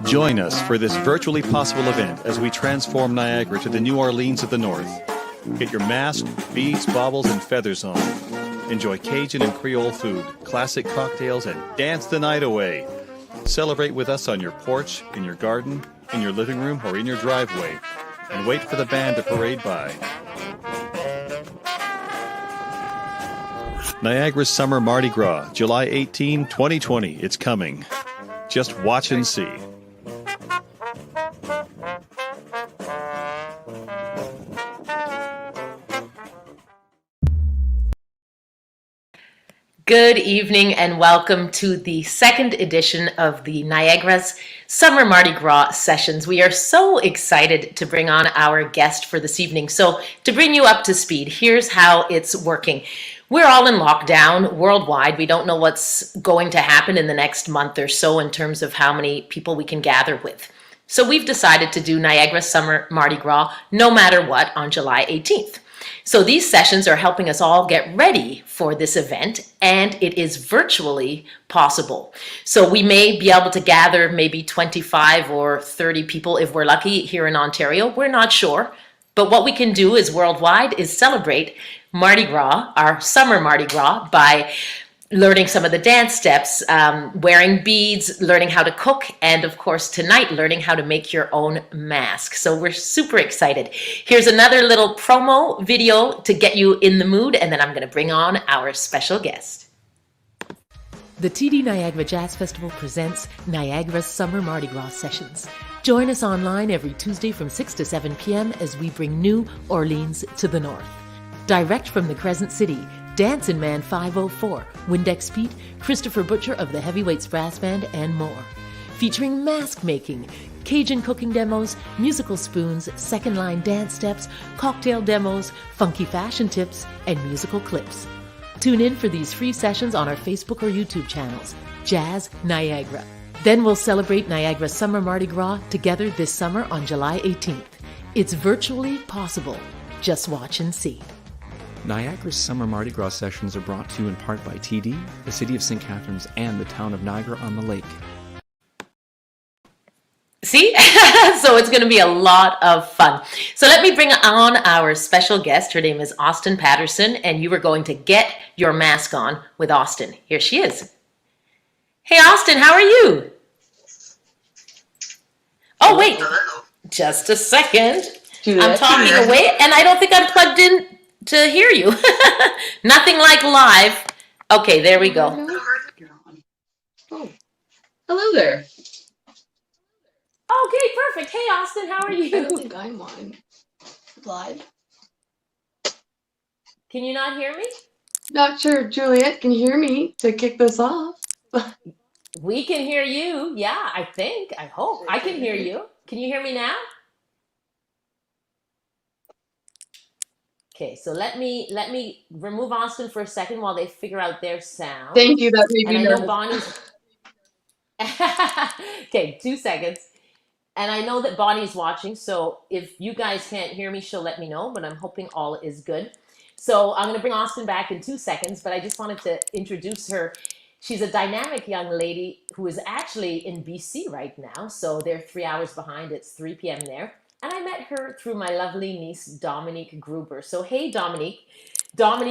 Join us for this virtually possible event as we transform Niagara to the New Orleans of the North. Get your mask, beads, baubles, and feathers on. Enjoy Cajun and Creole food, classic cocktails, and dance the night away. Celebrate with us on your porch, in your garden, in your living room, or in your driveway. And wait for the band to parade by. Niagara's Summer Mardi Gras, July 18, 2020. It's coming. Just watch and see. Good evening and welcome to the second edition of the Niagara's Summer Mardi Gras Sessions. We are so excited to bring on our guest for this evening. So to bring you up to speed, here's how it's working. We're all in lockdown worldwide. We don't know what's going to happen in the next month or so in terms of how many people we can gather with. So we've decided to do Niagara's Summer Mardi Gras no matter what on July 18th. So these sessions are helping us all get ready for this event, and it is virtually possible. So we may be able to gather maybe 25 or 30 people if we're lucky here in Ontario. We're not sure, but what we can do is worldwide is celebrate Mardi Gras, our summer Mardi Gras, by learning some of the dance steps, wearing beads, learning how to cook, and of course tonight learning how to make your own mask. So we're super excited. Here's another little promo video to get you in the mood, and then I'm going to bring on our special guest. The TD Niagara Jazz Festival presents Niagara's Summer Mardi Gras Sessions. Join us online every Tuesday from 6 to 7 p.m. as we bring New Orleans to the north. Direct from the Crescent City, Dancin' Man 504, Windex Pete, Christopher Butcher of the Heavyweights Brass Band, and more. Featuring mask making, Cajun cooking demos, musical spoons, second line dance steps, cocktail demos, funky fashion tips, and musical clips. Tune in for these free sessions on our Facebook or YouTube channels, Jazz Niagara. Then we'll celebrate Niagara's Summer Mardi Gras together this summer on July 18th. It's virtually possible. Just watch and see. Niagara's Summer Mardi Gras Sessions are brought to you in part by TD, the City of St. Catharines, and the town of Niagara-on-the-Lake. See? So it's going to be a lot of fun. So let me bring on our special guest. Her name is Austin Patterson, and you are going to get your mask on with Austin. Here she is. Hey, Austin, how are you? Oh, wait. Just a second. I'm talking away, and I don't think I'm plugged in to hear you. Nothing like live. Okay, there we go. Oh, hello there. Okay, perfect. Hey, Austin, how are I you? don't think I'm on live. Can you not hear me? Not sure, Juliet, can you hear me to kick this off? We can hear you. Yeah, I think. I hope. I can hear you. Can you hear me now? Okay, so let me remove Austin for a second while they figure out their sound. Thank you, that made And me I know nervous. Bonnie's. Okay, 2 seconds. And I know that Bonnie's watching, so if you guys can't hear me, she'll let me know, but I'm hoping all is good. So I'm going to bring Austin back in 2 seconds, but I just wanted to introduce her. She's a dynamic young lady who is actually in BC right now, so they're 3 hours behind. It's 3 p.m. there. And I met her through my lovely niece, Dominique Gruber. So, hey, Dominique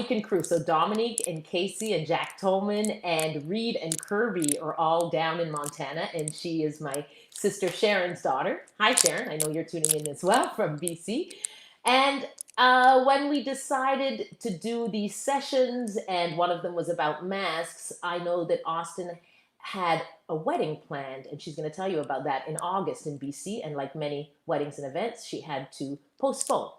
and crew. So Dominique and Casey and Jack Tolman and Reed and Kirby are all down in Montana. And she is my sister Sharon's daughter. Hi, Sharon. I know you're tuning in as well from BC. And when we decided to do these sessions, and one of them was about masks, I know that Austin had a wedding planned, and she's going to tell you about that in August in BC. And like many weddings and events, she had to postpone.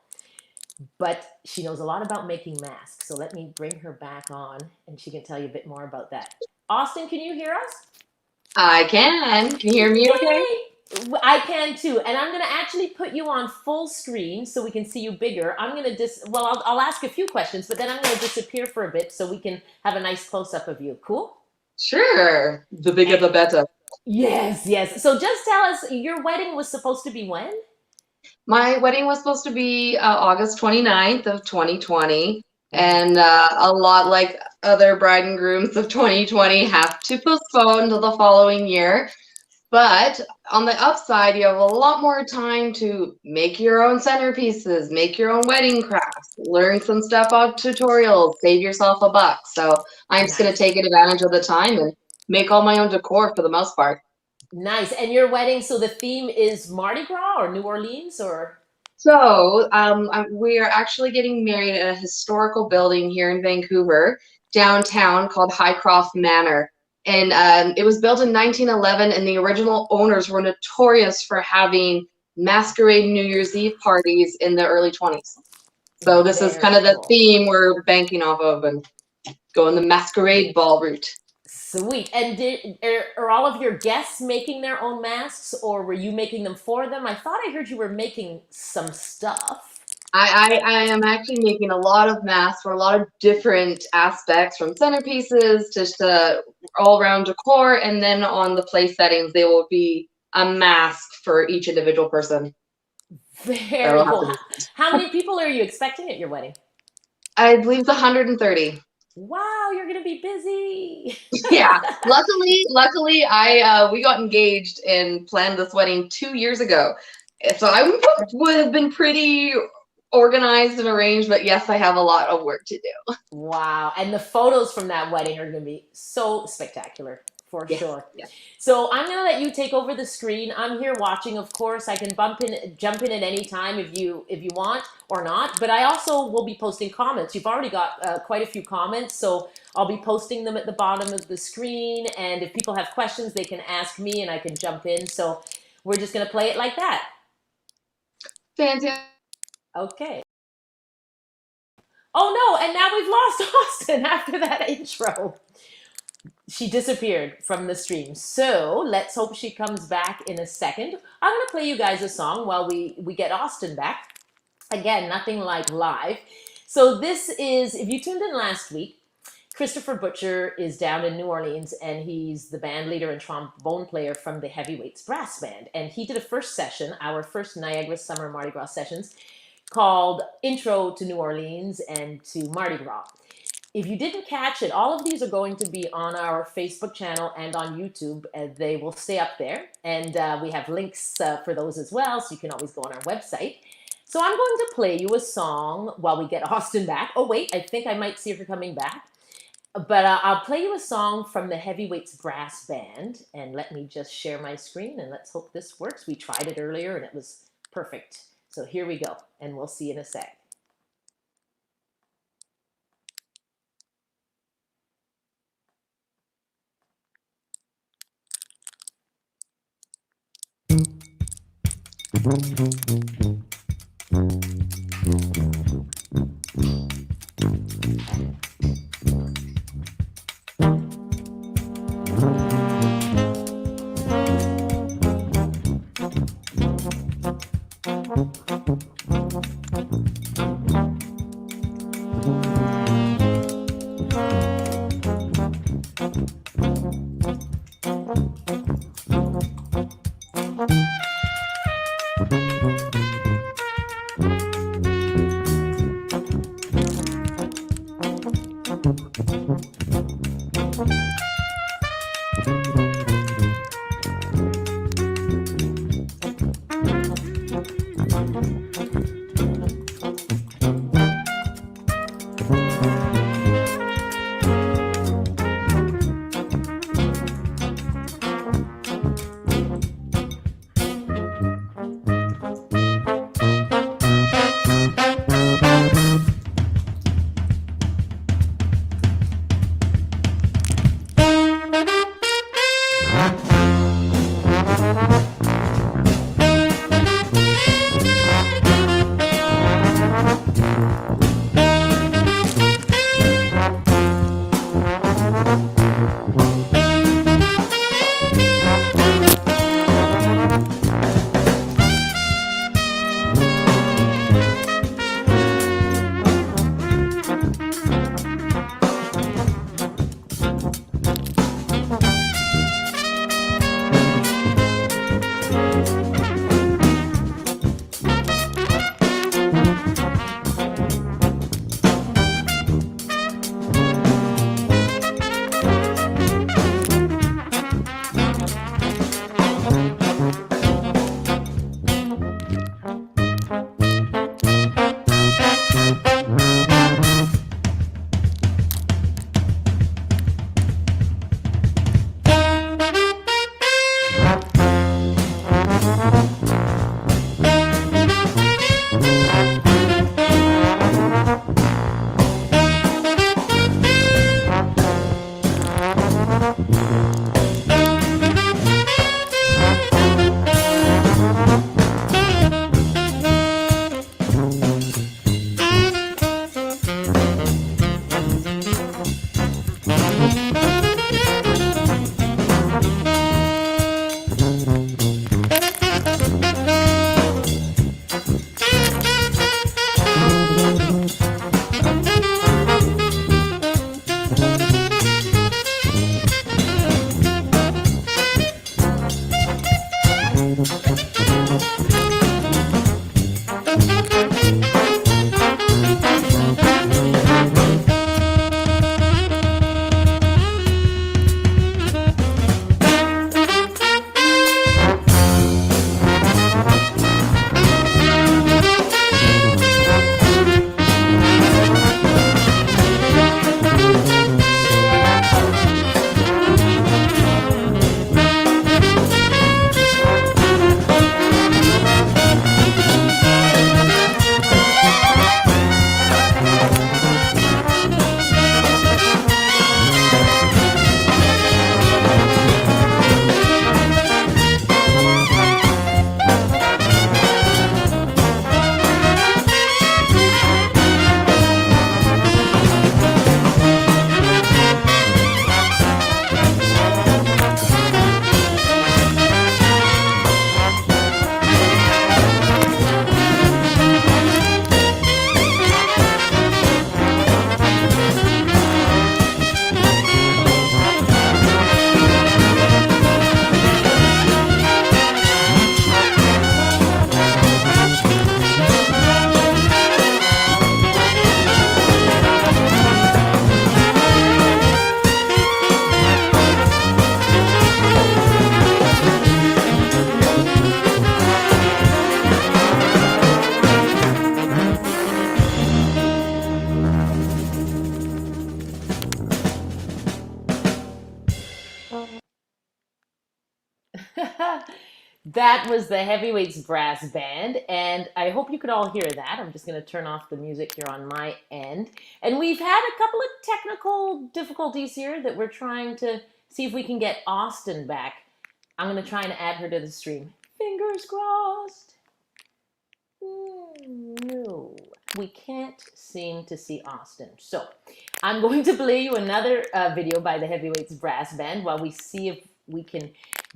But she knows a lot about making masks. So let me bring her back on, and she can tell you a bit more about that. Austin, can you hear us? I can. Can you hear me okay? Yay! I can too. And I'm going to actually put you on full screen so we can see you bigger. I'm going to I'll ask a few questions, but then I'm going to disappear for a bit so we can have a nice close-up of you. Cool? Sure. The bigger the better. Yes, yes. So just tell us, your wedding was supposed to be when? My wedding was supposed to be August 29th of 2020. And a lot like other bride and grooms of 2020 have to postpone to the following year. But on the upside, you have a lot more time to make your own centerpieces, make your own wedding crafts, learn some stuff off tutorials, save yourself a buck. So I'm just going to Nice. take advantage of the time and make all my own decor for the most part. Nice. And your wedding, so the theme is Mardi Gras or New Orleans or? So we are actually getting married at a historical building here in Vancouver, downtown, called Highcroft Manor. And it was built in 1911, and the original owners were notorious for having masquerade New Year's Eve parties in the early 20s. So this is kind of the theme we're banking off of and going the masquerade ball route. Sweet. And are all of your guests making their own masks, or were you making them for them? I thought I heard you were making some stuff. I am actually making a lot of masks for a lot of different aspects, from centerpieces to all-around decor, and then on the place settings, they will be a mask for each individual person. Very cool. How many people are you expecting at your wedding? I believe it's 130. Wow, you're gonna be busy. Yeah. Luckily, we got engaged and planned this wedding 2 years ago. So I would have been pretty organized and arranged, but yes, I have a lot of work to do. Wow. And the photos from that wedding are going to be so spectacular for sure. Yes. So I'm going to let you take over the screen. I'm here watching, of course. I can jump in at any time if you want or not, but I also will be posting comments. You've already got quite a few comments, so I'll be posting them at the bottom of the screen, and if people have questions, they can ask me and I can jump in. So we're just going to play it like that. Fantastic. Okay. Oh no, and now we've lost Austin after that intro. She disappeared from the stream. So let's hope she comes back in a second. I'm gonna play you guys a song while we get Austin back. Again, nothing like live. So this is, if you tuned in last week, Christopher Butcher is down in New Orleans, and he's the band leader and trombone player from the Heavyweights Brass Band. And he did a first session, our first Niagara Summer Mardi Gras Sessions, called Intro to New Orleans and to Mardi Gras. If you didn't catch it, all of these are going to be on our Facebook channel and on YouTube. They will stay up there, and we have links for those as well, so you can always go on our website. So I'm going to play you a song while we get Austin back. Oh wait, I think I might see if you're coming back. But I'll play you a song from the Heavyweights Brass Band, and let me just share my screen, and let's hope this works. We tried it earlier, and it was perfect. So here we go, and we'll see in a sec. That was the Heavyweights Brass Band, and I hope you could all hear that. I'm just going to turn off the music here on my end. And we've had a couple of technical difficulties here that we're trying to see if we can get Austin back. I'm going to try and add her to the stream. Fingers crossed. No, we can't seem to see Austin. So I'm going to play you another video by the Heavyweights Brass Band while we see if we can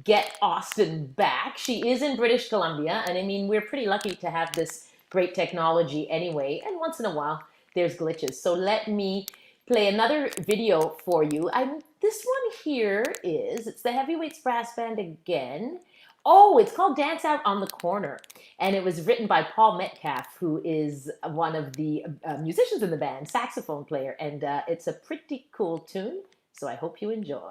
get Austin back. She is in British Columbia, and I mean, we're pretty lucky to have this great technology anyway, and once in a while there's glitches. So let me play another video for you. This one here it's the Heavyweights Brass Band again. Oh, it's called Dance Out on the Corner, and it was written by Paul Metcalf, who is one of the musicians in the band, saxophone player, and it's a pretty cool tune, so I hope you enjoy.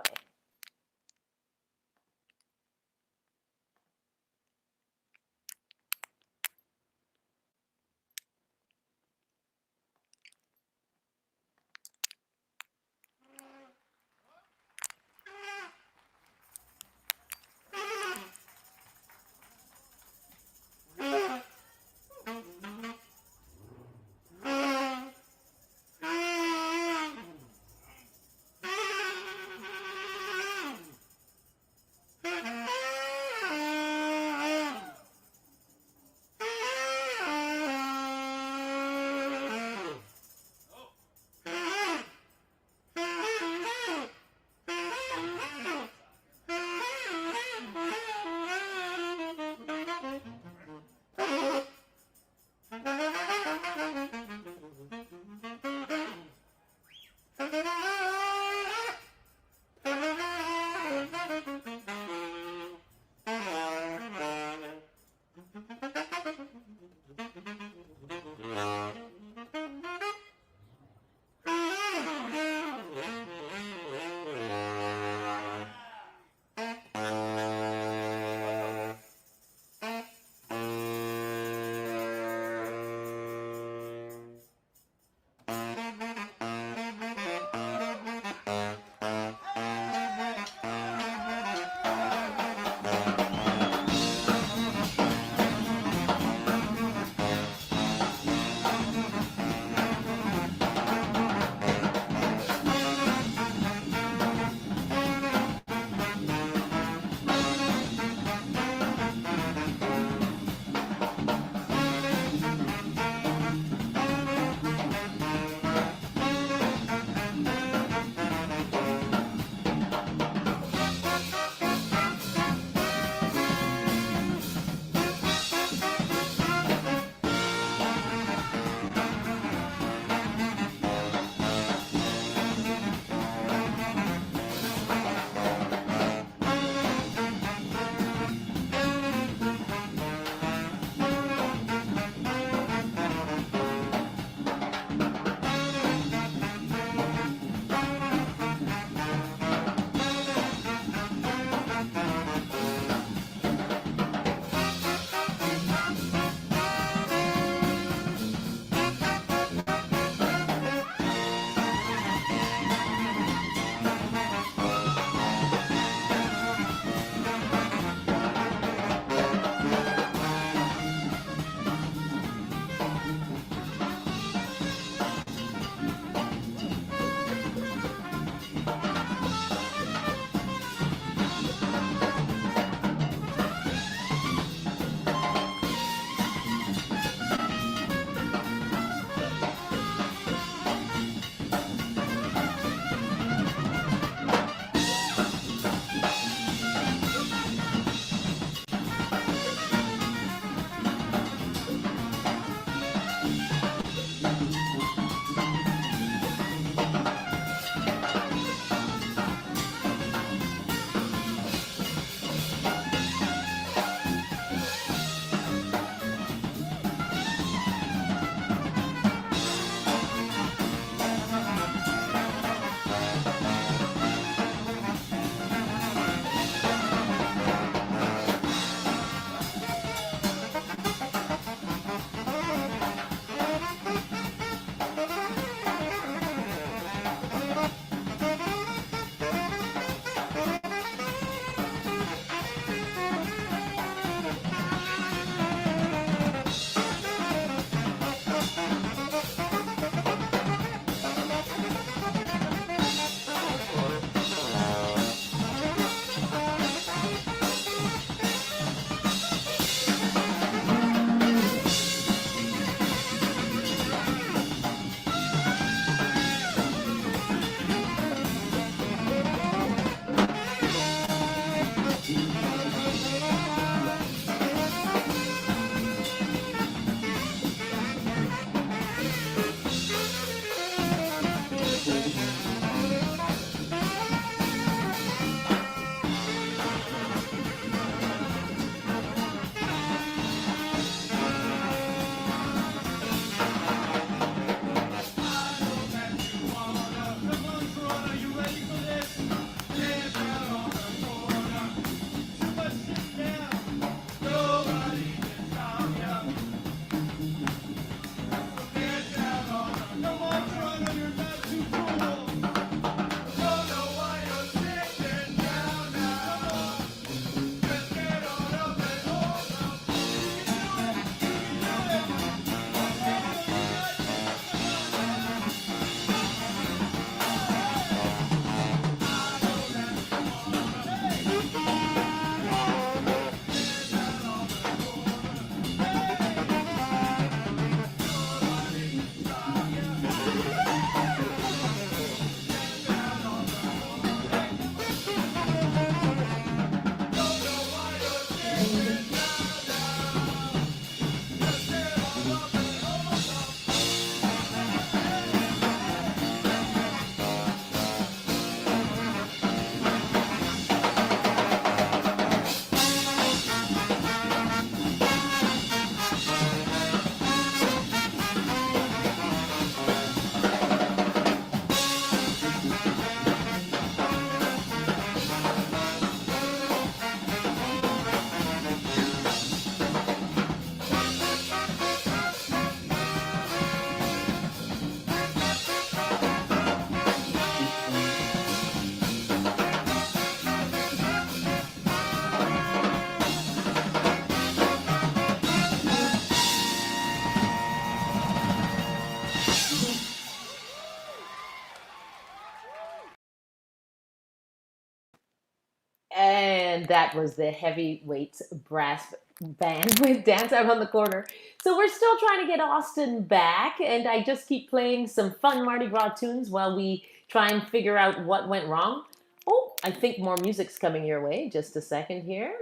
And that was the heavyweights brass band with Dance Out on the Corner. So we're still trying to get Austin back, and I just keep playing some fun Mardi Gras tunes while we try and figure out what went wrong. Oh, I think more music's coming your way. Just a second here.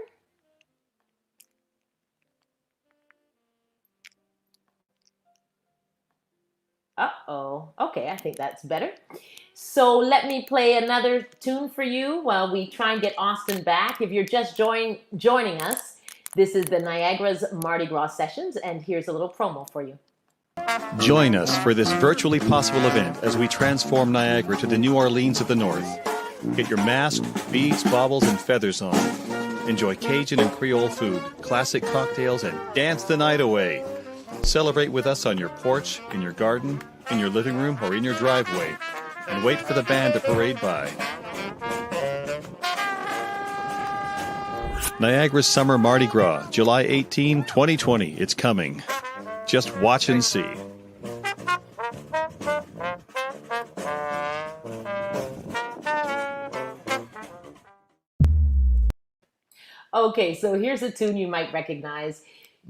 Uh-oh. Okay, I think that's better. So let me play another tune for you while we try and get Austin back. If you're just joining us, this is the Niagara's Mardi Gras Sessions, and here's a little promo for you. Join us for this virtually possible event as we transform Niagara to the New Orleans of the North. Get your mask, beads, baubles, and feathers on. Enjoy Cajun and Creole food, classic cocktails, and dance the night away. Celebrate with us on your porch, in your garden, in your living room, or in your driveway. And wait for the band to parade by. Niagara's Summer Mardi Gras, July 18, 2020. It's coming. Just watch and see. Okay, so here's a tune you might recognize.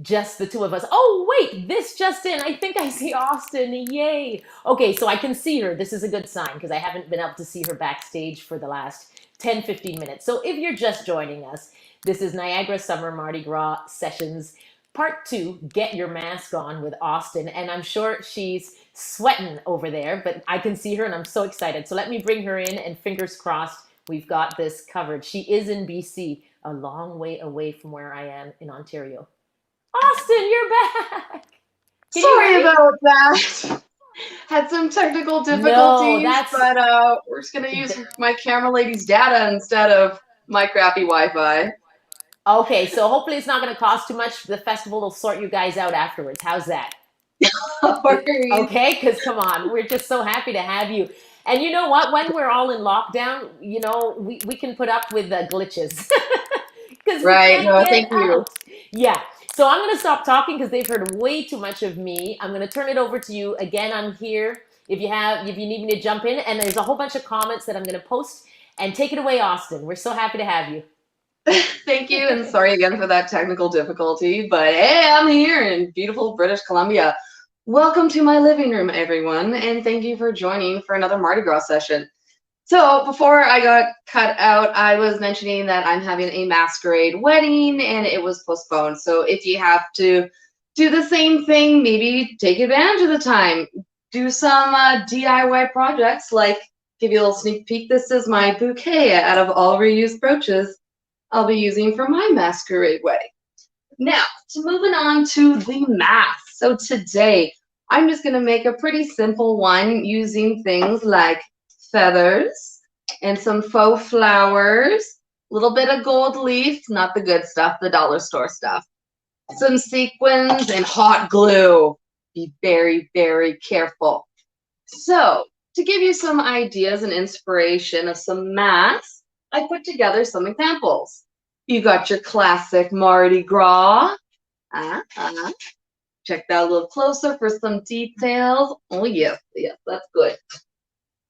Just the two of us. Oh, wait, this just in. I think I see Austin. Yay. Okay, so I can see her. This is a good sign because I haven't been able to see her backstage for the last 10, 15 minutes. So if you're just joining us, this is Niagara Summer Mardi Gras Sessions, Part 2, Get Your Mask On with Austin. And I'm sure she's sweating over there, but I can see her and I'm so excited. So let me bring her in and fingers crossed we've got this covered. She is in BC, a long way away from where I am in Ontario. Austin, you're back. Sorry about that. Had some technical difficulties, but we're just gonna use my camera lady's data instead of my crappy Wi-Fi. Okay, so hopefully it's not going to cost too much. The festival will sort you guys out afterwards. How's that? Okay, because come on, we're just so happy to have you. And you know what? When we're all in lockdown, you know, we can put up with the glitches. Right, no, thank you. Yeah. So I'm going to stop talking because they've heard way too much of me. I'm going to turn it over to you. Again, I'm here if you need me to jump in. And there's a whole bunch of comments that I'm going to post. And take it away, Austin. We're so happy to have you. Thank you, and sorry again for that technical difficulty, but hey, I'm here in beautiful British Columbia. Welcome to my living room, everyone, and thank you for joining for another Mardi Gras session. So before I got cut out, I was mentioning that I'm having a masquerade wedding and it was postponed. So if you have to do the same thing, maybe take advantage of the time. Do some DIY projects, like give you a little sneak peek. This is my bouquet out of all reused brooches I'll be using for my masquerade wedding. Now, moving on to the mask. So today, I'm just going to make a pretty simple one using things like feathers and some faux flowers, a little bit of gold leaf, not the good stuff, the dollar store stuff, some sequins, and hot glue. Be very, very careful. So, to give you some ideas and inspiration of some masks, I put together some examples. You got your classic Mardi Gras. Check that a little closer for some details. Oh, yes, that's good.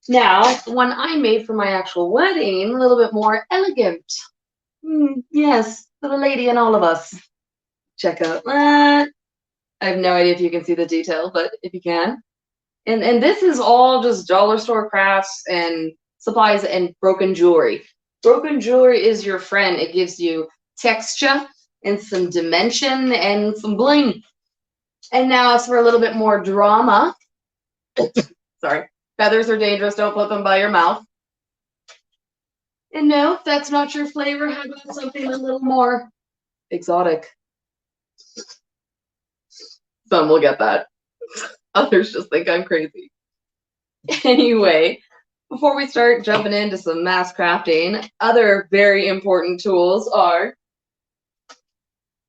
Now, the one I made for my actual wedding, a little bit more elegant. Yes, for the lady and all of us. Check out that. I have no idea if you can see the detail, but if you can. And this is all just dollar store crafts and supplies and broken jewelry. Broken jewelry is your friend. It gives you texture and some dimension and some bling. And now it's for a little bit more drama. Sorry. Feathers are dangerous. Don't put them by your mouth. And no, if that's not your flavor, how about something a little more exotic? Some will get that. Others just think I'm crazy. Anyway, before we start jumping into some mask crafting, other very important tools are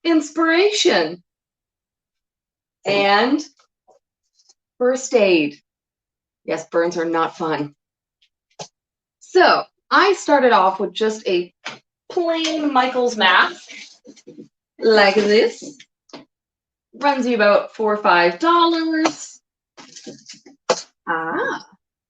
inspiration and first aid. Yes, burns are not fun. So I started off with just a plain Michael's mask like this. Runs you about $4 or $5.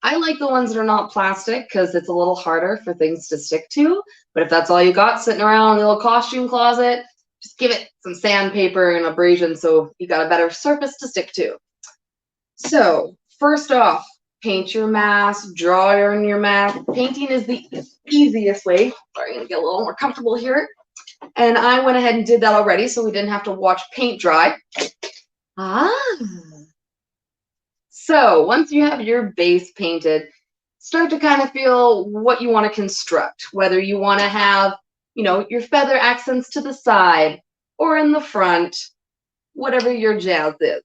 I I like the ones that are not plastic because it's a little harder for things to stick to. But if that's all you got sitting around in the little costume closet, just give it some sandpaper and abrasion so you got a better surface to stick to. So first off, paint your mask, draw on your mask. Painting is the easiest way. Sorry, I'm gonna get a little more comfortable here. And I went ahead and did that already so we didn't have to watch paint dry. So once you have your base painted, start to kind of feel what you want to construct, whether you want to have, you know, your feather accents to the side or in the front, whatever your jazz is.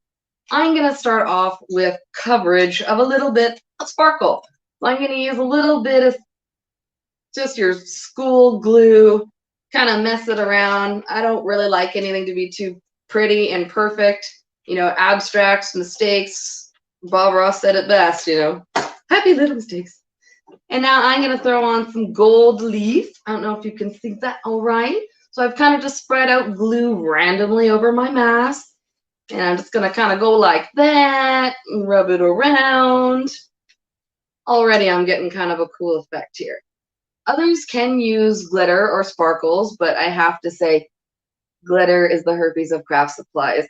I'm going to start off with coverage of a little bit of sparkle. So I'm going to use a little bit of just your school glue, kind of mess it around. I don't really like anything to be too pretty and perfect. You know, abstracts, mistakes. Bob Ross said it best, you know, happy little mistakes. And now I'm going to throw on some gold leaf. I don't know if you can see that all right. So I've kind of just spread out glue randomly over my mask. And I'm just going to kind of go like that and rub it around. Already I'm getting kind of a cool effect here. Others can use glitter or sparkles, but I have to say glitter is the herpes of craft supplies.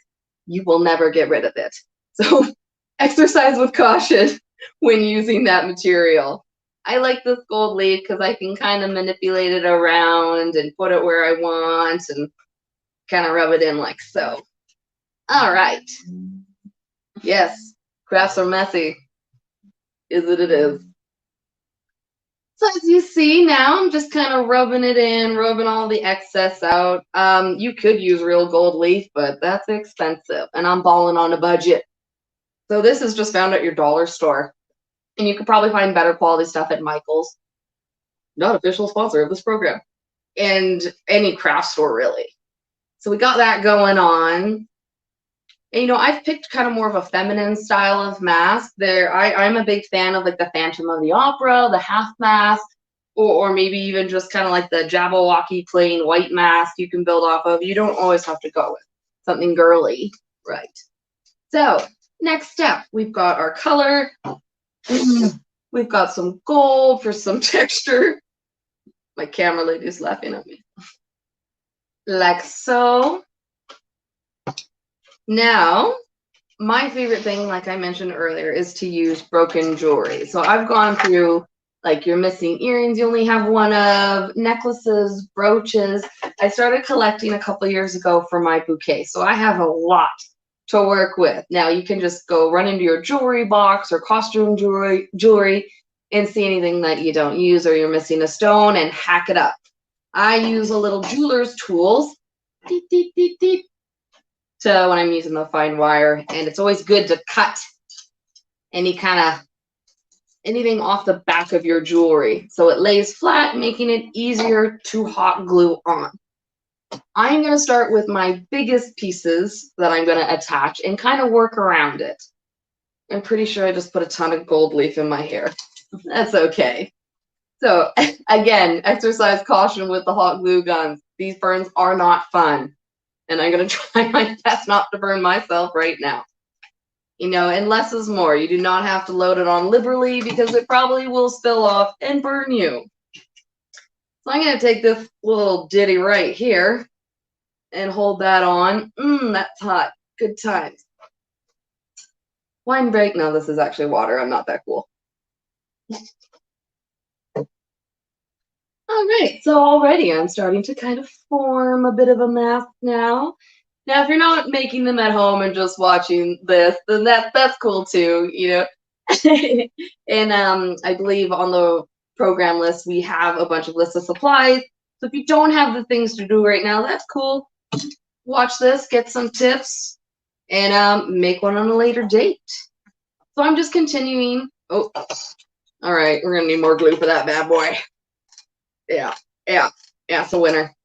You will never get rid of it. So exercise with caution when using that material. I like this gold leaf because I can kind of manipulate it around and put it where I want and kind of rub it in like so. All right. Yes, crafts are messy. Is it? It is. So as you see now, I'm just kind of rubbing it in, rubbing all the excess out. You could use real gold leaf, but that's expensive, and I'm balling on a budget. So this is just found at your dollar store, and you could probably find better quality stuff at Michael's. Not official sponsor of this program, and any craft store really. So we got that going on. And, you know, I've picked kind of more of a feminine style of mask. I'm a big fan of like the Phantom of the Opera, the half mask, or maybe even just kind of like the Jabberwocky plain white mask you can build off of. You don't always have to go with something girly, right? So next step, we've got our color. We've got some gold for some texture. My camera lady's laughing at me. Like so. Now, my favorite thing, like I mentioned earlier, is to use broken jewelry. So I've gone through, like, your missing earrings you only have one of, necklaces, brooches. I started collecting a couple years ago for my bouquet, so I have a lot to work with. Now, you can just go run into your jewelry box or costume jewelry and see anything that you don't use or you're missing a stone and hack it up. I use a little jeweler's tools. Deep, deep, deep, deep. To when I'm using the fine wire, and it's always good to cut anything off the back of your jewelry so it lays flat, making it easier to hot glue on. I'm going to start with my biggest pieces that I'm going to attach and kind of work around it. I'm pretty sure I just put a ton of gold leaf in my hair. That's okay. So again, exercise caution with the hot glue guns. These burns are not fun. And I'm going to try my best not to burn myself right now. You know, and less is more. You do not have to load it on liberally because it probably will spill off and burn you. So I'm going to take this little ditty right here and hold that on. That's hot. Good times. Wine break. No, this is actually water. I'm not that cool. All right, so already I'm starting to kind of form a bit of a mask now. Now, if you're not making them at home and just watching this, then that's cool too, you know. And I believe on the program list we have a bunch of lists of supplies. So if you don't have the things to do right now, that's cool. Watch this, get some tips, and make one on a later date. So I'm just continuing. Oh, all right, we're gonna need more glue for that bad boy. Yeah, it's a winner.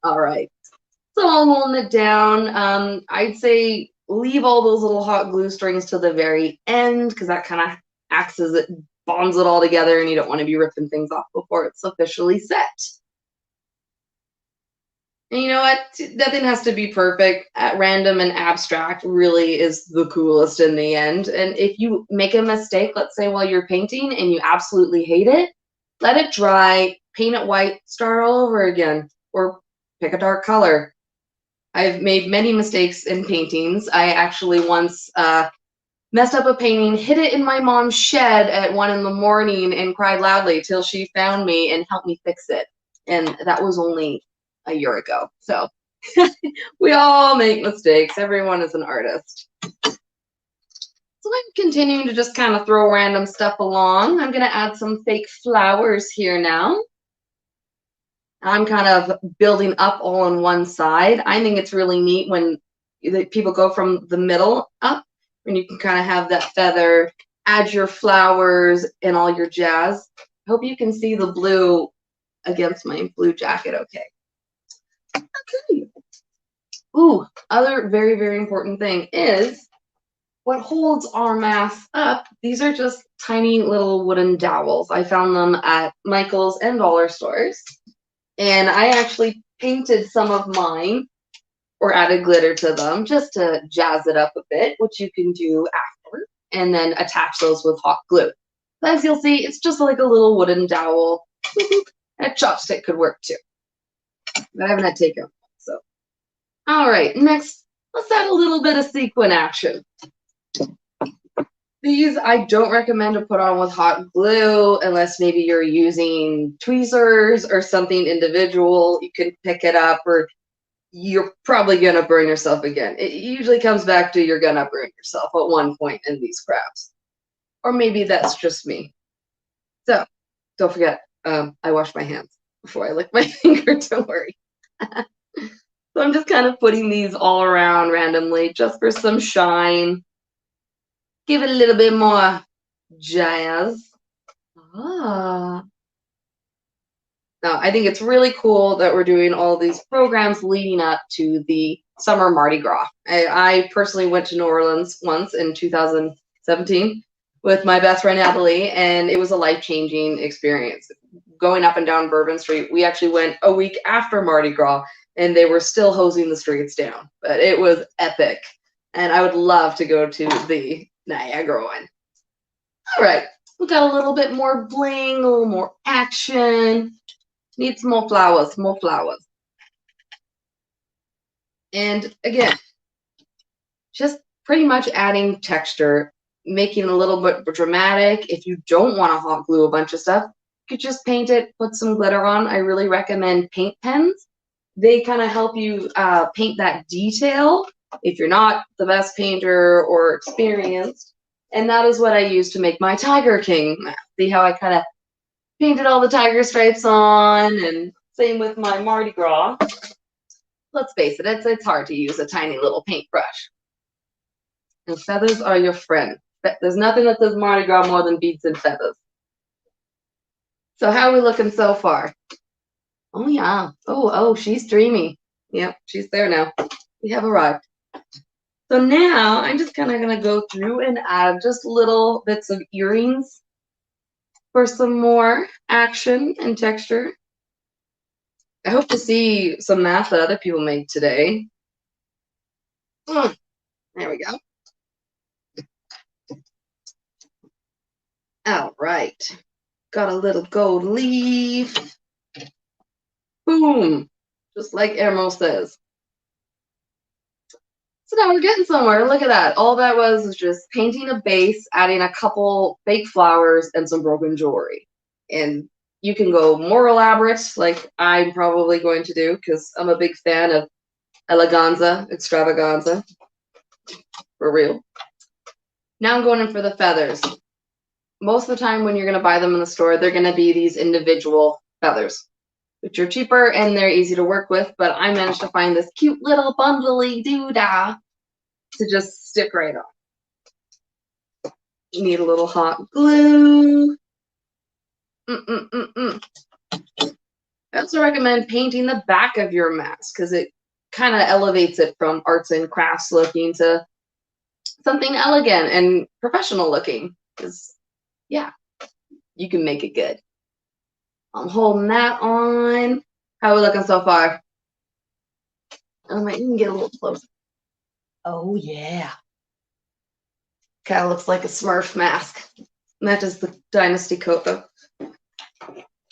All right. So I'm holding it down. I'd say leave all those little hot glue strings to the very end because that kind of acts as it bonds it all together and you don't want to be ripping things off before it's officially set. And you know what? Nothing has to be perfect. Random and abstract really is the coolest in the end. And if you make a mistake, let's say while you're painting and you absolutely hate it, let it dry, paint it white, start all over again, or pick a dark color. I've made many mistakes in paintings. I actually once messed up a painting, hid it in my mom's shed at 1 a.m. and cried loudly till she found me and helped me fix it. And that was only a year ago. So we all make mistakes. Everyone is an artist. So I'm continuing to just kind of throw random stuff along. I'm going to add some fake flowers here now. I'm kind of building up all on one side. I think it's really neat when people go from the middle up, and you can kind of have that feather, add your flowers and all your jazz. I hope you can see the blue against my blue jacket okay. Okay. Ooh, other very, very important thing is what holds our mask up. These are just tiny little wooden dowels. I found them at Michael's and dollar stores. And I actually painted some of mine or added glitter to them just to jazz it up a bit, which you can do after, and then attach those with hot glue. As you'll see, it's just like a little wooden dowel. A chopstick could work too, but I haven't had takeout. So, all right, next, let's add a little bit of sequin action. These I don't recommend to put on with hot glue unless maybe you're using tweezers or something individual. You can pick it up, or you're probably gonna burn yourself again. It usually comes back to you're gonna burn yourself at one point in these crafts. Or maybe that's just me. So don't forget, I wash my hands before I lick my finger, don't worry. So I'm just kind of putting these all around randomly just for some shine. Give it a little bit more jazz. Now, I think it's really cool that we're doing all these programs leading up to the summer Mardi Gras. I personally went to New Orleans once in 2017 with my best friend Natalie, and it was a life-changing experience. Going up and down Bourbon Street, we actually went a week after Mardi Gras, and they were still hosing the streets down. But it was epic, and I would love to go to the Niagara one. All right, we got a little bit more bling, a little more action. Need some more flowers, more flowers. And again, just pretty much adding texture, making it a little bit dramatic. If you don't want to hot glue a bunch of stuff, you could just paint it, put some glitter on. I really recommend paint pens. They kind of help you paint that detail if you're not the best painter or experienced. And that is what I use to make my Tiger King. See how I kind of painted all the tiger stripes on, and same with my Mardi Gras. Let's face it, it's hard to use a tiny little paintbrush. And feathers are your friend. There's nothing that says Mardi Gras more than beads and feathers. So how are we looking so far? Oh yeah. Oh, she's dreamy. Yep, she's there now. We have arrived. So now I'm just kind of going to go through and add just little bits of earrings for some more action and texture. I hope to see some math that other people made today. There we go. All right. Got a little gold leaf. Boom. Just like Emerald says. So now we're getting somewhere. Look at that. All that was just painting a base, adding a couple fake flowers and some broken jewelry. And you can go more elaborate, like I'm probably going to do, because I'm a big fan of eleganza, extravaganza. For real. Now I'm going in for the feathers. Most of the time when you're going to buy them in the store, they're going to be these individual feathers, which are cheaper and they're easy to work with, but I managed to find this cute little bundly doodah to just stick right on. You need a little hot glue. I also recommend painting the back of your mask because it kind of elevates it from arts and crafts looking to something elegant and professional looking. Because, yeah, you can make it good. I'm holding that on. How are we looking so far? I might even get a little closer. Oh, yeah. Kind of looks like a Smurf mask. And that is the Dynasty coat, though.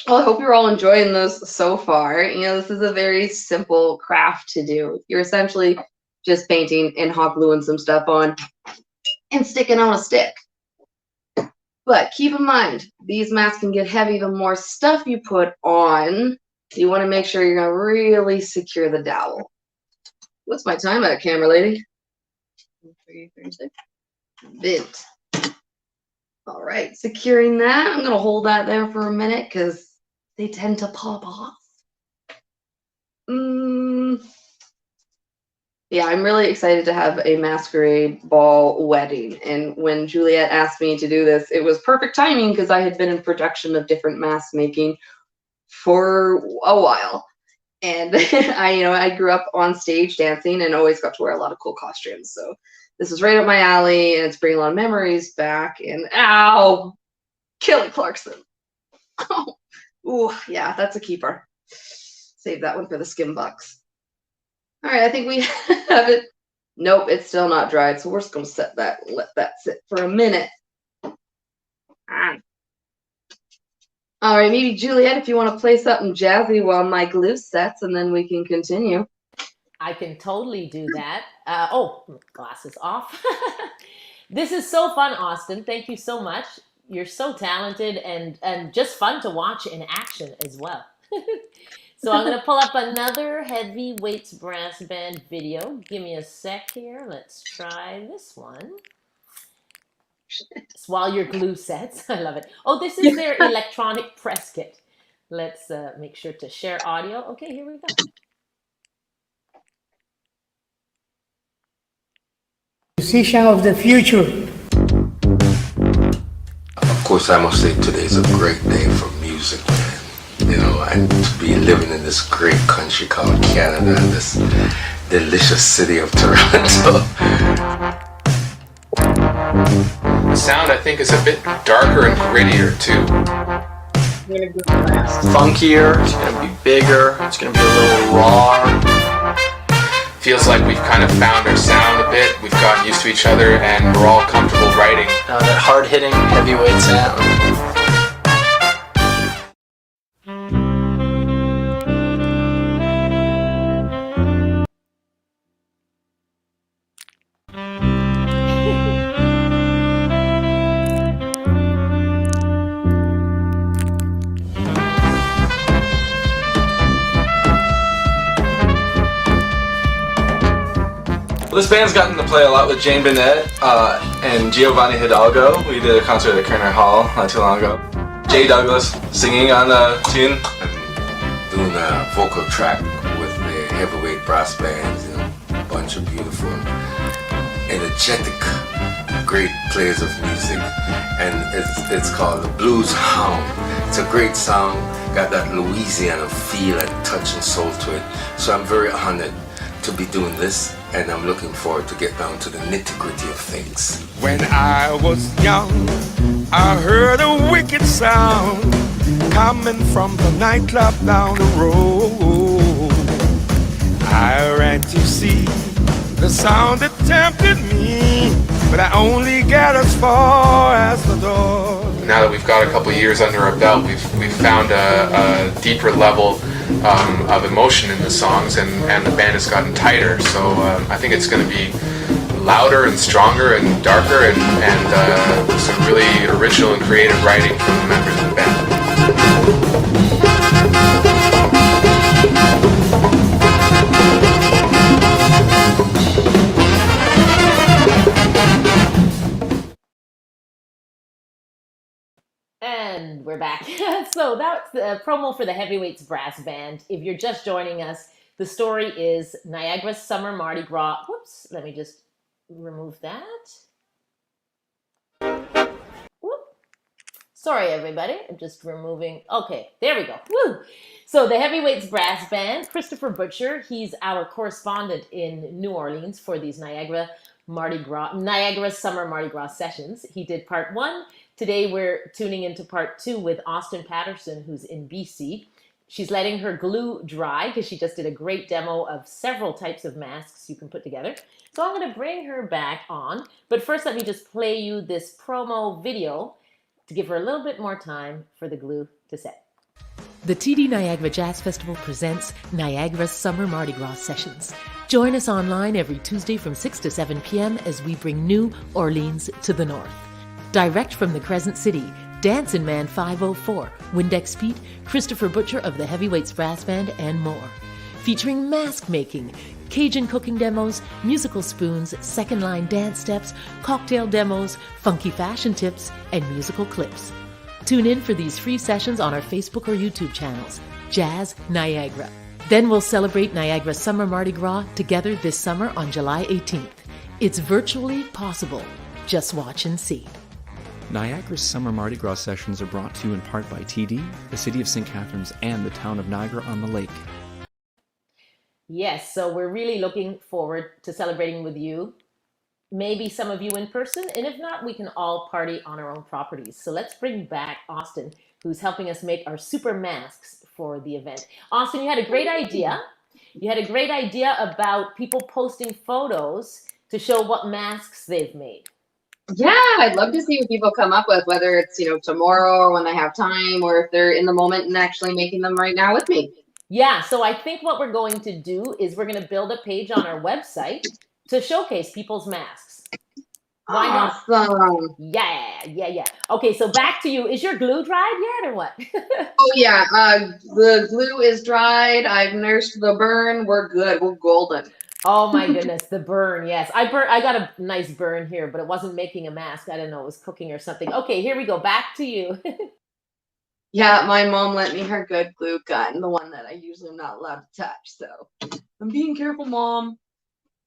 Well, I hope you're all enjoying those so far. You know, this is a very simple craft to do. You're essentially just painting and hot gluing some stuff on and sticking on a stick. But keep in mind, these masks can get heavy the more stuff you put on. So you want to make sure you're going to really secure the dowel. What's my time at, camera lady? 3:36. Bent. All right, securing that. I'm going to hold that there for a minute because they tend to pop off. Yeah, I'm really excited to have a masquerade ball wedding. And when Juliet asked me to do this, it was perfect timing because I had been in production of different mask making for a while. And I grew up on stage dancing and always got to wear a lot of cool costumes. So this is right up my alley and it's bringing a lot of memories back. And ow, Kelly Clarkson. Oh, ooh, yeah, that's a keeper. Save that one for the skim bucks. All right, I think we have it. Nope, it's still not dried. So we're just going to set that and let that sit for a minute. All right, maybe Juliet, if you want to play something jazzy while my glue sets, and then we can continue. I can totally do that. Oh, glasses off. This is so fun, Austin. Thank you so much. You're so talented and just fun to watch in action as well. So I'm going to pull up another Heavyweights Brass Band video. Give me a sec here. Let's try this one. While your glue sets. I love it. Oh, this is their electronic press kit. Let's make sure to share audio. Okay, here we go. Musician of the future. Of course, I must say today is a great day for music, man. You know, and to be living in this great country called Canada, this delicious city of Toronto. The sound, I think, is a bit darker and grittier, too. Funkier, it's going to be bigger, it's going to be a little raw. Feels like we've kind of found our sound a bit, we've gotten used to each other, and we're all comfortable writing. That hard-hitting, heavyweight sound. This band's gotten to play a lot with Jane Bennett and Giovanni Hidalgo. We did a concert at Kerner Hall not too long ago. Jay Douglas singing on the tune. I'm doing a vocal track with the Heavyweight Brass Band, you know, a bunch of beautiful, energetic, great players of music, and it's called the Blues Hound. It's a great song, got that Louisiana feel and touch and soul to it. So I'm very honored to be doing this, and I'm looking forward to get down to the nitty-gritty of things. When I was young, I heard a wicked sound coming from the nightclub down the road. I ran to see the sound that tempted me, but I only got as far as the door. Now that we've got a couple years under our belt, we've found a deeper level of emotion in the songs, and the band has gotten tighter. So I think it's going to be louder and stronger and darker, and some really original and creative writing from the members of the band. And we're back. So that's the promo for the Heavyweights Brass Band. If you're just joining us, the story is Niagara Summer Mardi Gras. Whoops, let me just remove that. Whoop. Sorry, everybody. I'm just removing. Okay, there we go. Woo! So the Heavyweights Brass Band, Christopher Butcher, he's our correspondent in New Orleans for these Niagara Summer Mardi Gras Sessions. He did part 1. Today we're tuning into part 2 with Austin Patterson, who's in BC. She's letting her glue dry because she just did a great demo of several types of masks you can put together. So I'm going to bring her back on. But first, let me just play you this promo video to give her a little bit more time for the glue to set. The TD Niagara Jazz Festival presents Niagara's Summer Mardi Gras Sessions. Join us online every Tuesday from 6 to 7 p.m. as we bring New Orleans to the north. Direct from the Crescent City, Dancin' Man 504, Windex Pete, Christopher Butcher of the Heavyweights Brass Band, and more. Featuring mask making, Cajun cooking demos, musical spoons, second line dance steps, cocktail demos, funky fashion tips, and musical clips. Tune in for these free sessions on our Facebook or YouTube channels, Jazz Niagara. Then we'll celebrate Niagara Summer Mardi Gras together this summer on July 18th. It's virtually possible. Just watch and see. Niagara's Summer Mardi Gras Sessions are brought to you in part by TD, the City of St. Catharines, and the town of Niagara on the Lake. Yes, so we're really looking forward to celebrating with you. Maybe some of you in person, and if not, we can all party on our own properties. So let's bring back Austin, who's helping us make our super masks for the event. Austin, you had a great idea. You had a great idea about people posting photos to show what masks they've made. Yeah, I'd love to see what people come up with, whether it's, tomorrow or when they have time, or if they're in the moment and actually making them right now with me. Yeah, so I think what we're going to do is we're going to build a page on our website to showcase people's masks. Why not? Awesome. Yeah. Okay, so back to you. Is your glue dried yet or what? Oh, yeah. The glue is dried. I've nursed the burn. We're good. We're golden. Oh my goodness, the burn. Yes, I got a nice burn here, but it wasn't making a mask. I don't know, it was cooking or something. Okay, here we go. Back to you. Yeah, my mom lent me her good glue gun, the one that I usually am not allowed to touch. So I'm being careful, Mom.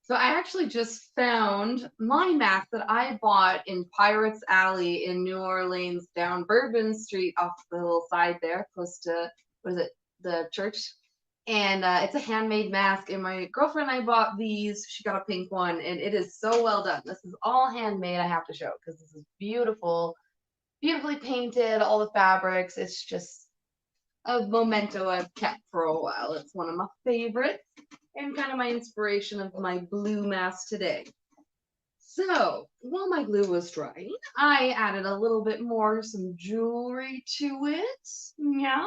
So I actually just found my mask that I bought in Pirates Alley in New Orleans, down Bourbon Street off the little side there, close to, the church. And it's a handmade mask, and my girlfriend and I bought these. She got a pink one, and it is so well done. This is all handmade, I have to show, because this is beautiful, beautifully painted, all the fabrics. It's just a memento I've kept for a while. It's one of my favorites and kind of my inspiration of my blue mask today. So while my glue was drying, I added a little bit more, some jewelry to it. Yeah.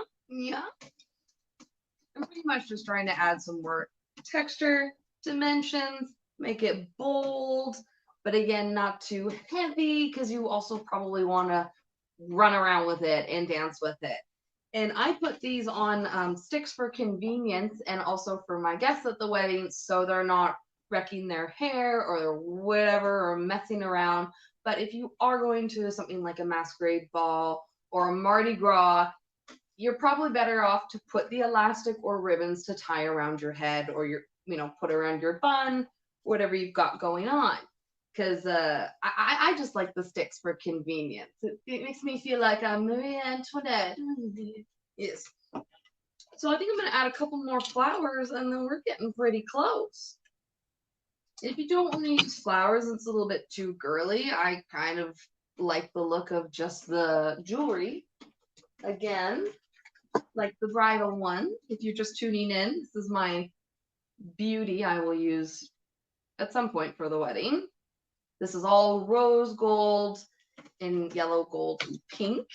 I'm pretty much just trying to add some more texture, dimensions, make it bold, but again, not too heavy, because you also probably want to run around with it and dance with it. And I put these on sticks for convenience, and also for my guests at the wedding, so they're not wrecking their hair or whatever or messing around. But if you are going to something like a masquerade ball or a Mardi Gras, you're probably better off to put the elastic or ribbons to tie around your head, or put around your bun, whatever you've got going on. Because I just like the sticks for convenience. It makes me feel like I'm Marie Antoinette. Yes. So I think I'm going to add a couple more flowers, and then we're getting pretty close. If you don't want to use flowers, it's a little bit too girly. I kind of like the look of just the jewelry. Again, like the bridal one. If you're just tuning in, this is my beauty I will use at some point for the wedding. This is all rose gold and yellow, gold, and pink.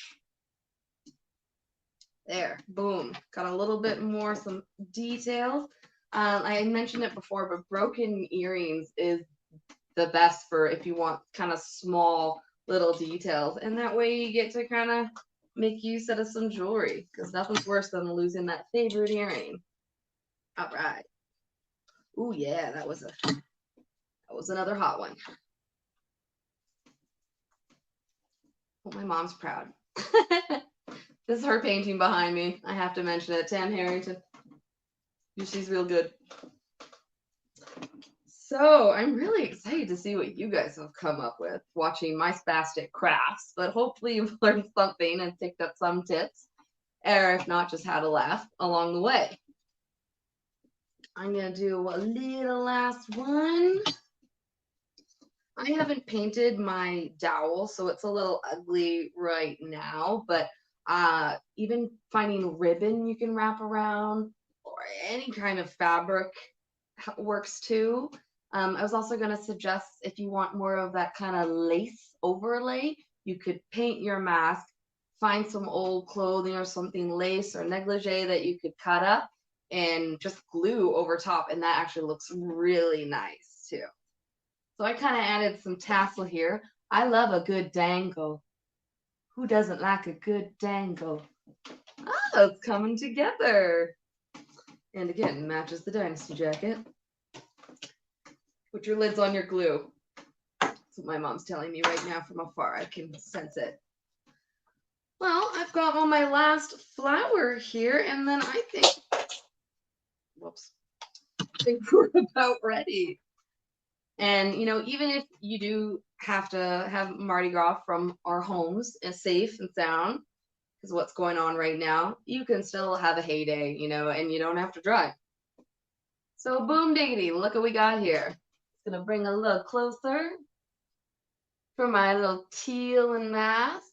There, boom. Got a little bit more, some details. I mentioned it before, but broken earrings is the best for if you want kind of small little details. And that way you get to kind of make use out of some jewelry, because nothing's worse than losing that favorite earring. All right. Ooh, yeah, that was another hot one. Oh, my mom's proud. This is her painting behind me. I have to mention it. Tam Harrington. She's real good. So I'm really excited to see what you guys have come up with watching my spastic crafts, but hopefully you've learned something and picked up some tips, or if not, just had a laugh along the way. I'm going to do a little last one. I haven't painted my dowel, so it's a little ugly right now, but Even finding ribbon you can wrap around, or any kind of fabric works too. I was also going to suggest, if you want more of that kind of lace overlay, you could paint your mask, find some old clothing or something lace or negligee that you could cut up and just glue over top, and that actually looks really nice too. So I kind of added some tassel here. I love a good dangle. Who doesn't like a good dangle? Oh, it's coming together. And again, matches the Dynasty jacket. Put your lids on your glue. That's what my mom's telling me right now from afar. I can sense it. Well, I've got on my last flower here, and then I think, whoops, I think we're about ready. And, you know, even if you do have to have Mardi Gras from our homes and safe and sound, because what's going on right now, you can still have a heyday, you know, and you don't have to drive. So boom diggity, look what we got here. It's gonna bring a little closer for my little teal and mask.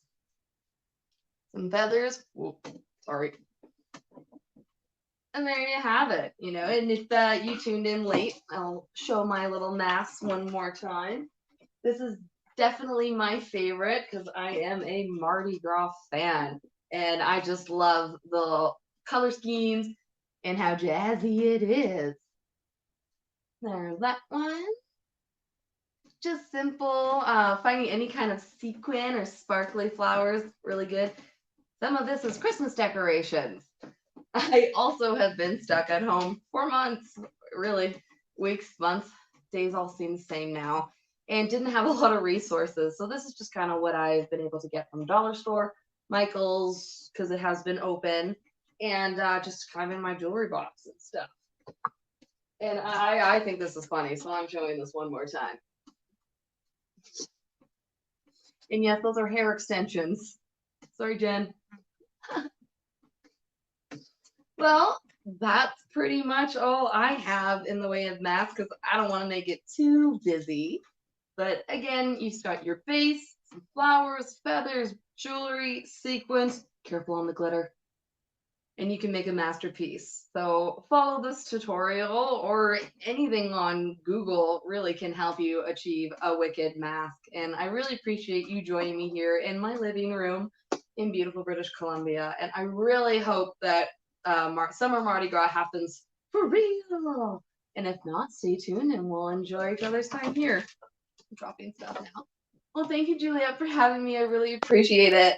Some feathers. Whoop, sorry. And there you have it, you know, and if you tuned in late, I'll show my little mask one more time. This is definitely my favorite because I am a Mardi Gras fan, and I just love the color schemes and how jazzy it is. There's that one. Just simple, finding any kind of sequin or sparkly flowers, really good. Some of this is Christmas decorations. I also have been stuck at home for months, really, weeks, months, days all seem the same now, and didn't have a lot of resources. So this is just kind of what I've been able to get from dollar store, Michael's, because it has been open, and just kind of in my jewelry box and stuff. And I think this is funny, so I'm showing this one more time. And yes, those are hair extensions. Sorry, Jen. Well, that's pretty much all I have in the way of masks because I don't want to make it too busy. But again, you've got your base, some flowers, feathers, jewelry, sequins. Careful on the glitter. And you can make a masterpiece. So follow this tutorial, or anything on Google really can help you achieve a wicked mask. And I really appreciate you joining me here in my living room in beautiful British Columbia. And I really hope that summer Mardi Gras happens for real. And if not, stay tuned and we'll enjoy each other's time here. I'm dropping stuff now. Well, thank you, Juliet, for having me. I really appreciate it.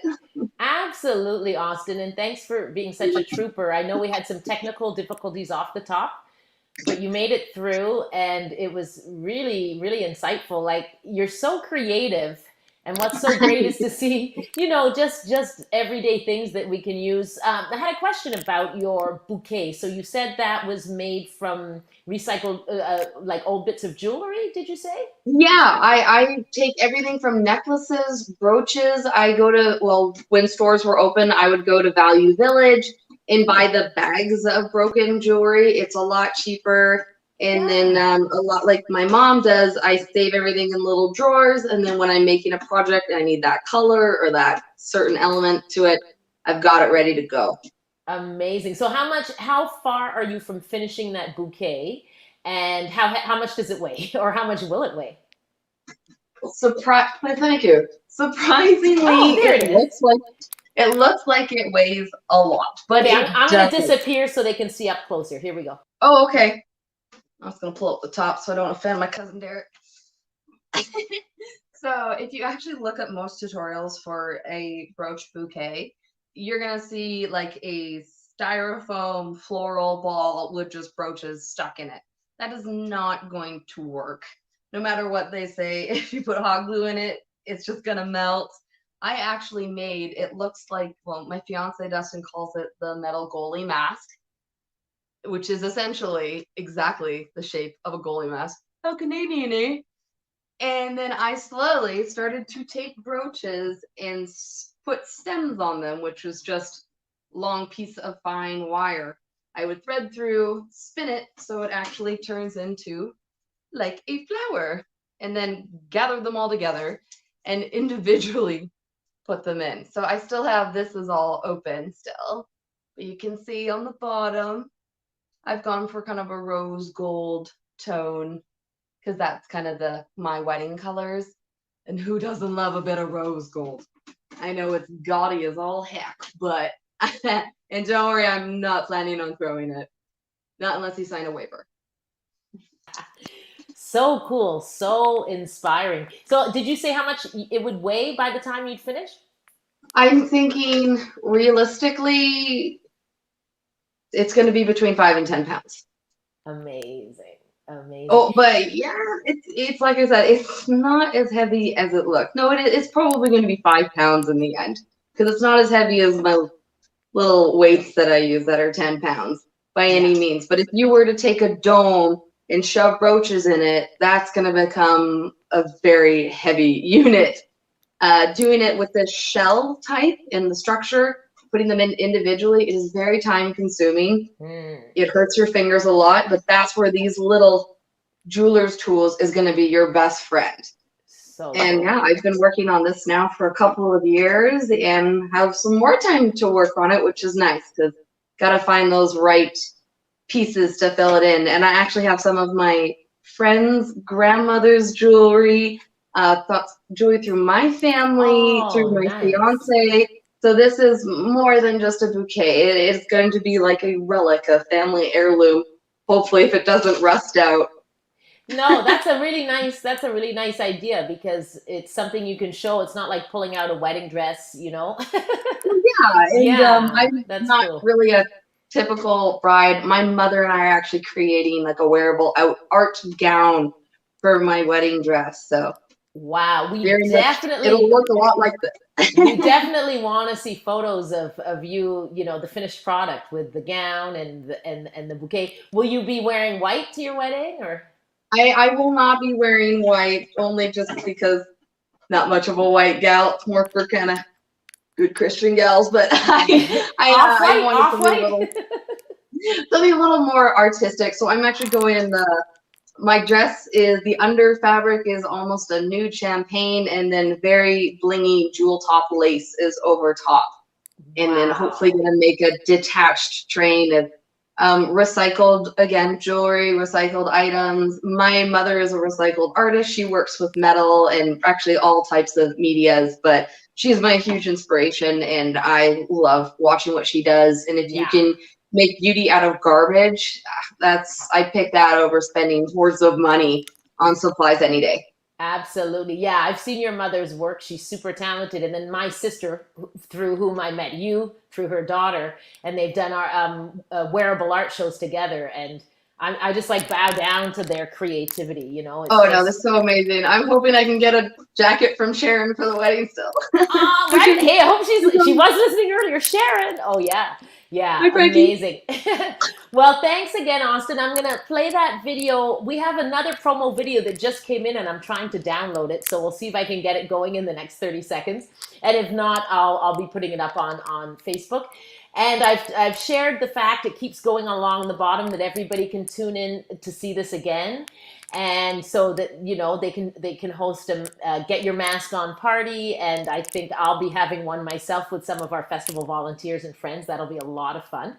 Absolutely, Austin, and thanks for being such a trooper. I know we had some technical difficulties off the top, but you made it through, and it was really, really insightful. Like, you're so creative, and what's so great is to see, you know, just everyday things that we can use. I had a question about your bouquet. So you said that was made from recycled, like old bits of jewelry, did you say? Yeah, I take everything from necklaces, brooches. I go to, well, when stores were open, I would go to Value Village and buy the bags of broken jewelry. It's a lot cheaper. And then a lot like my mom does, I save everything in little drawers. And then when I'm making a project and I need that color or that certain element to it, I've got it ready to go. Amazing. So how far are you from finishing that bouquet? And how much does it weigh, or how much will it weigh? Thank you. Surprisingly, it looks like it weighs a lot, but okay, I'm going to disappear so they can see up closer. Here we go. Oh, okay. I was going to pull up the top so I don't offend my cousin Derek. So if you actually look at most tutorials for a brooch bouquet, you're going to see like a styrofoam floral ball with just brooches stuck in it. That is not going to work. No matter what they say, if you put hot glue in it, it's just going to melt. I actually made, it looks like, well, my fiance Dustin calls it the metal goalie mask, which is essentially exactly the shape of a goalie mask. How Canadian, eh? And then I slowly started to take brooches and put stems on them, which was just long piece of fine wire. I would thread through, spin it, so it actually turns into like a flower, and then gather them all together and individually put them in. So I still have, this is all open still. But you can see on the bottom, I've gone for kind of a rose gold tone because that's kind of my wedding colors. And who doesn't love a bit of rose gold? I know it's gaudy as all heck, but and don't worry, I'm not planning on throwing it. Not unless you sign a waiver. So cool, so inspiring. So did you say how much it would weigh by the time you'd finish? I'm thinking realistically, it's going to be between 5 and 10 pounds. Amazing, amazing. Oh, but yeah, it's like I said, it's not as heavy as it looks. No, it's probably going to be 5 pounds in the end because it's not as heavy as my little weights that I use that are 10 pounds by any means. But if you were to take a dome and shove brooches in it, that's going to become a very heavy unit. Doing it with this shell type in the structure, putting them in individually, it is very time consuming. It hurts your fingers a lot, but that's where these little jeweler's tools is going to be your best friend. And yeah, I've been working on this now for a couple of years and have some more time to work on it, which is nice because got to find those right pieces to fill it in. And I actually have some of my friends' grandmother's jewelry, jewelry through my family, through my fiance. So this is more than just a bouquet. It is going to be like a relic, a family heirloom. Hopefully, if it doesn't rust out. No, that's a really nice idea because it's something you can show. It's not like pulling out a wedding dress, you know? I'm not really a typical bride. My mother and I are actually creating like a wearable art gown for my wedding dress. So wow, it'll look a lot like this. We definitely want to see photos of you, you know, the finished product with the gown and the bouquet. Will you be wearing white to your wedding or? I will not be wearing white, only just because not much of a white gal. It's more for kind of good Christian gals, but I wanted something a little more artistic. So I'm actually going in my dress is, the under fabric is almost a nude champagne, and then very blingy jewel top lace is over top. And then hopefully gonna make a detached train of recycled, again, jewelry, recycled items. My mother is a recycled artist. She works with metal and actually all types of medias, but she's my huge inspiration and I love watching what she does. And if you can make beauty out of garbage, I pick that over spending hordes of money on supplies any day. Absolutely. Yeah, I've seen your mother's work. She's super talented. And then my sister, through whom I met you, through her daughter, and they've done our wearable art shows together. And I just like bow down to their creativity, you know. No, that's so amazing. I'm hoping I can get a jacket from Sharon for the wedding still. Oh, right. Hey, I hope she was listening earlier. Sharon. Oh, yeah. Yeah, amazing. Well, thanks again, Austin. I'm going to play that video. We have another promo video that just came in and I'm trying to download it. So we'll see if I can get it going in the next 30 seconds. And if not, I'll be putting it up on Facebook. And I've shared the fact, it keeps going along the bottom, that everybody can tune in to see this again. And so that, you know, they can host a Get Your Mask On party. And I think I'll be having one myself with some of our festival volunteers and friends. That'll be a lot of fun.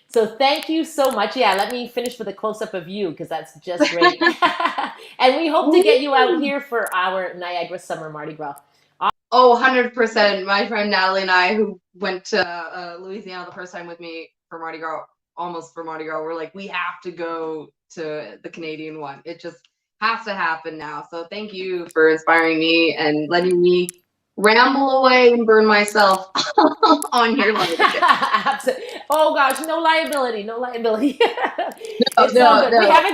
So thank you so much. Yeah, let me finish with a close-up of you because that's just great. And we hope to get you out here for our Niagara Summer Mardi Gras. Oh, 100%. My friend Natalie and I, who went to Louisiana the first time with me for Mardi Gras, we're like, we have to go to the Canadian one. It just has to happen now. So thank you for inspiring me and letting me ramble away and burn myself on your life. Oh gosh, no liability. It's all good. We have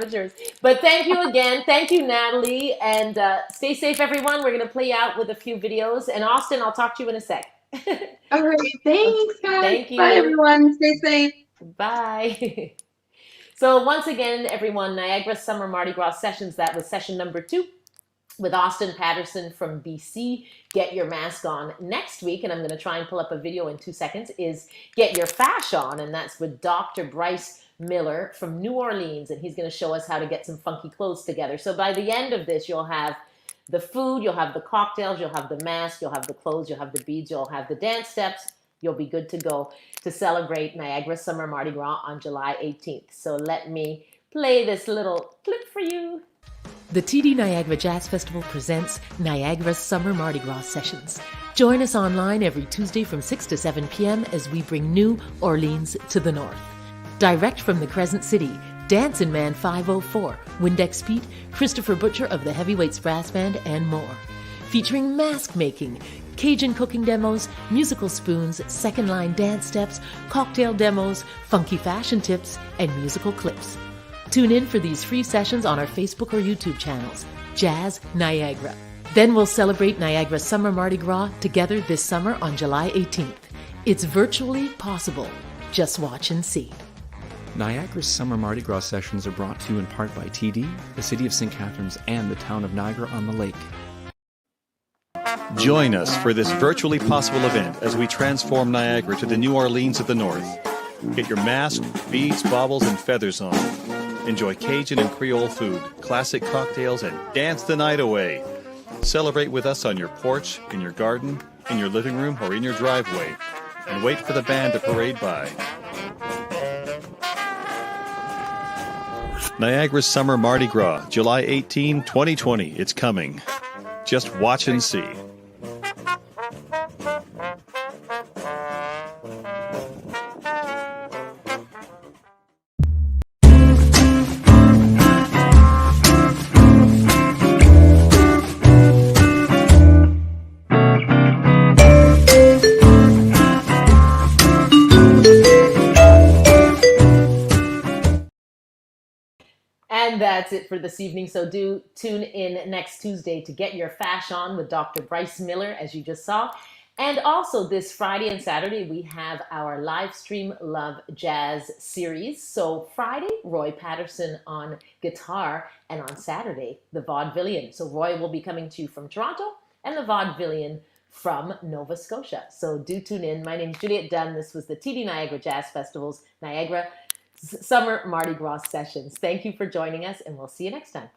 insurance. But thank you again. Thank you, Natalie. And stay safe, everyone. We're going to play out with a few videos. And Austin, I'll talk to you in a sec. All right. Thanks, guys. Thank you. Bye, everyone. Stay safe. Bye. So once again, everyone, Niagara Summer Mardi Gras Sessions. That was session number 2. With Austin Patterson from BC. Get Your Mask On. Next week, and I'm going to try and pull up a video in 2 seconds, is Get Your Fash On, and that's with Dr. Bryce Miller from New Orleans, and he's going to show us how to get some funky clothes together. So by the end of this, you'll have the food, you'll have the cocktails, you'll have the mask, you'll have the clothes, you'll have the beads, you'll have the dance steps. You'll be good to go to celebrate Niagara Summer Mardi Gras on July 18th. So let me play this little clip for you. The TD Niagara Jazz Festival presents Niagara Summer Mardi Gras Sessions. Join us online every Tuesday from 6 to 7 p.m. as we bring New Orleans to the north. Direct from the Crescent City, Dancin' Man 504, Windex Pete, Christopher Butcher of the Heavyweights Brass Band, and more. Featuring mask making, Cajun cooking demos, musical spoons, second line dance steps, cocktail demos, funky fashion tips, and musical clips. Tune in for these free sessions on our Facebook or YouTube channels, Jazz Niagara. Then we'll celebrate Niagara Summer Mardi Gras together this summer on July 18th. It's virtually possible. Just watch and see. Niagara's Summer Mardi Gras Sessions are brought to you in part by TD, the City of St. Catharines, and the town of Niagara on the Lake. Join us for this virtually possible event as we transform Niagara to the New Orleans of the North. Get your mask, beads, baubles, and feathers on. Enjoy Cajun and Creole food, classic cocktails, and dance the night away. Celebrate with us on your porch, in your garden, in your living room, or in your driveway. And wait for the band to parade by. Niagara's Summer Mardi Gras, July 18, 2020. It's coming. Just watch and see. And that's it for this evening. So do tune in next Tuesday to get your fash on with Dr. Bryce Miller, as you just saw. And also this Friday and Saturday, we have our live stream Love Jazz series. So Friday, Roy Patterson on guitar, and on Saturday, the Vaudevillian. So Roy will be coming to you from Toronto and the Vaudevillian from Nova Scotia. So do tune in. My name is Juliette Dunn. This was the TD Niagara Jazz Festival's Niagara Summer Mardi Gras Sessions. Thank you for joining us, and we'll see you next time.